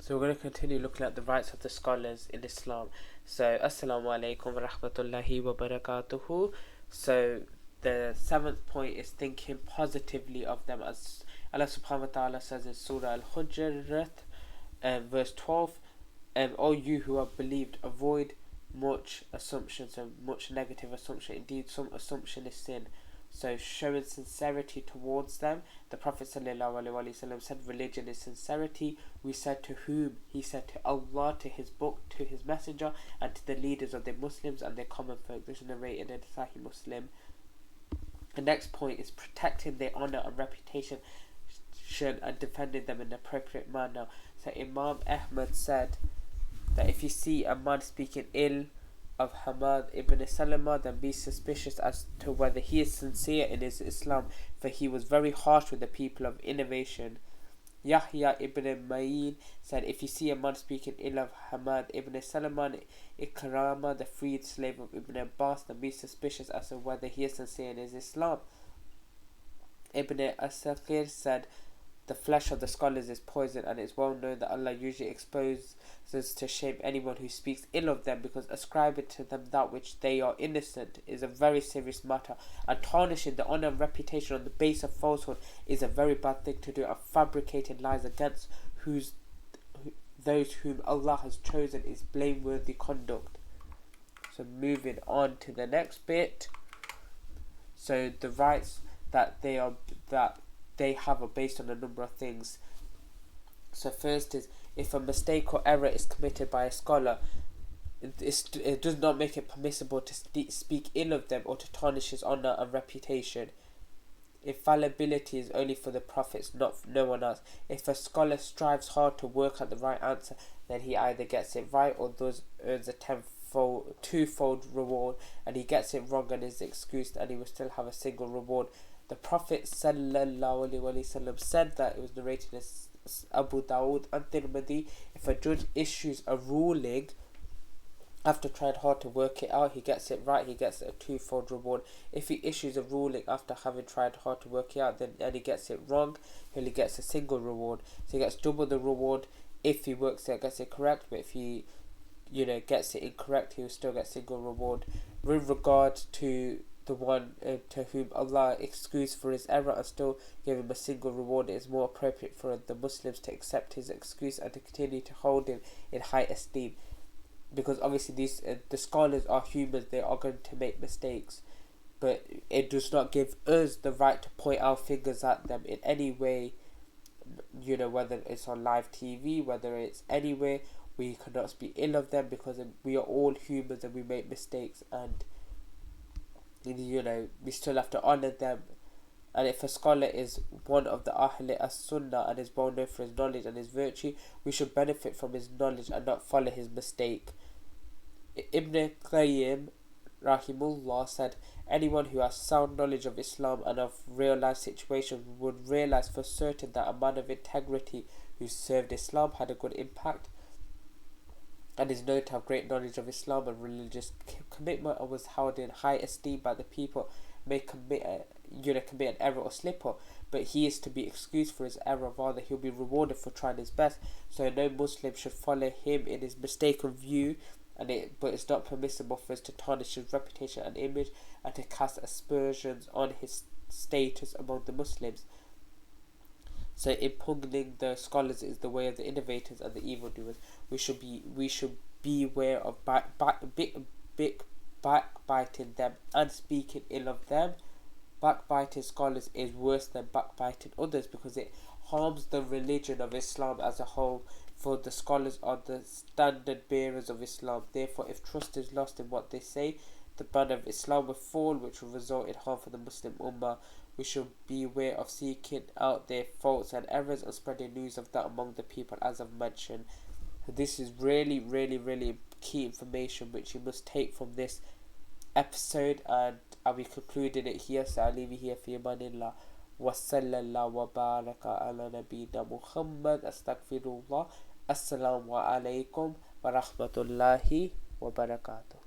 So we're going to continue looking at the rights of the scholars in Islam. So Assalamu alaikum wa rahmatullahi wa barakatuhu. So the seventh point is thinking positively of them, as Allah subhanahu wa ta'ala says in Surah Al-Hujurat, verse 12, O you who have believed, avoid much assumptions and much negative assumption. Indeed, some assumption is sin. So showing sincerity towards them. The Prophet ﷺ said religion is sincerity. We said to whom? He said to Allah, to his book, to his messenger, and to the leaders of the Muslims and their common folk. This is narrated in Sahih Muslim. The next point is protecting their honour and reputation and defending them in an appropriate manner. So Imam Ahmad said that if you see a man speaking ill of Hamad ibn Salama, then be suspicious as to whether he is sincere in his Islam, for he was very harsh with the people of innovation. Yahya ibn Ma'in said, if you see a man speaking ill of Hamad ibn Salama, Ikrama, the freed slave of Ibn Abbas, then be suspicious as to whether he is sincere in his Islam. Ibn Asakir said, the flesh of the scholars is poison, and it is well known that Allah usually exposes to shame anyone who speaks ill of them, because ascribing to them that which they are innocent is a very serious matter, and tarnishing the honour and reputation on the base of falsehood is a very bad thing to do, and fabricating lies against those whom Allah has chosen is blameworthy conduct. So moving on to the next bit. So the rights that they have are based on a number of things. So first is, if a mistake or error is committed by a scholar, it does not make it permissible to speak ill of them or to tarnish his honour and reputation. Infallibility is only for the prophets, no one else. If a scholar strives hard to work at the right answer, then he either gets it right or thus earns a twofold reward, and he gets it wrong and is excused, and he will still have a single reward. The Prophet ﷺ said that, it was narrated as Abu Dawood and Tirmidhi, if a judge issues a ruling after trying hard to work it out, he gets it right, he gets a twofold reward. If he issues a ruling after having tried hard to work it out, and he gets it wrong, he only gets a single reward. So he gets double the reward if he works it, gets it correct, but if he gets it incorrect, he will still get single reward. With regard to the one to whom Allah excused for his error and still gave him a single reward, it is more appropriate for the Muslims to accept his excuse and to continue to hold him in high esteem, because obviously these the scholars are humans, they are going to make mistakes, but it does not give us the right to point our fingers at them in any way, whether it's on live TV, whether it's anywhere. We cannot speak ill of them, because we are all humans and we make mistakes, and we still have to honour them. And if a scholar is one of the Ahl as-Sunnah and is well known for his knowledge and his virtue, we should benefit from his knowledge and not follow his mistake. Ibn Qayyim Rahimullah said, anyone who has sound knowledge of Islam and of real life situations would realise for certain that a man of integrity who served Islam had a good impact and is known to have great knowledge of Islam and religious commitment, and was held in high esteem by the people, may commit an error or slip up, but he is to be excused for his error, rather he'll be rewarded for trying his best. So no Muslim should follow him in his mistaken view, but it's not permissible for us to tarnish his reputation and image and to cast aspersions on his status among the Muslims. So impugning the scholars is the way of the innovators and the evildoers. We should beware of backbiting them and speaking ill of them. Backbiting scholars is worse than backbiting others, because it harms the religion of Islam as a whole, for the scholars are the standard bearers of Islam. Therefore, if trust is lost in what they say, the banner of Islam will fall, which will result in harm for the Muslim Ummah. We should beware of seeking out their faults and errors and spreading news of that among the people, as I've mentioned. This is really, really, really key information which you must take from this episode, and I'll be concluding it here, so I'll leave you here. Fi amanillah wa sallallahu wa baraka ala nabina Muhammad. Astaghfirullah. Assalamu alaikum wa rahmatullahi wa barakatuh.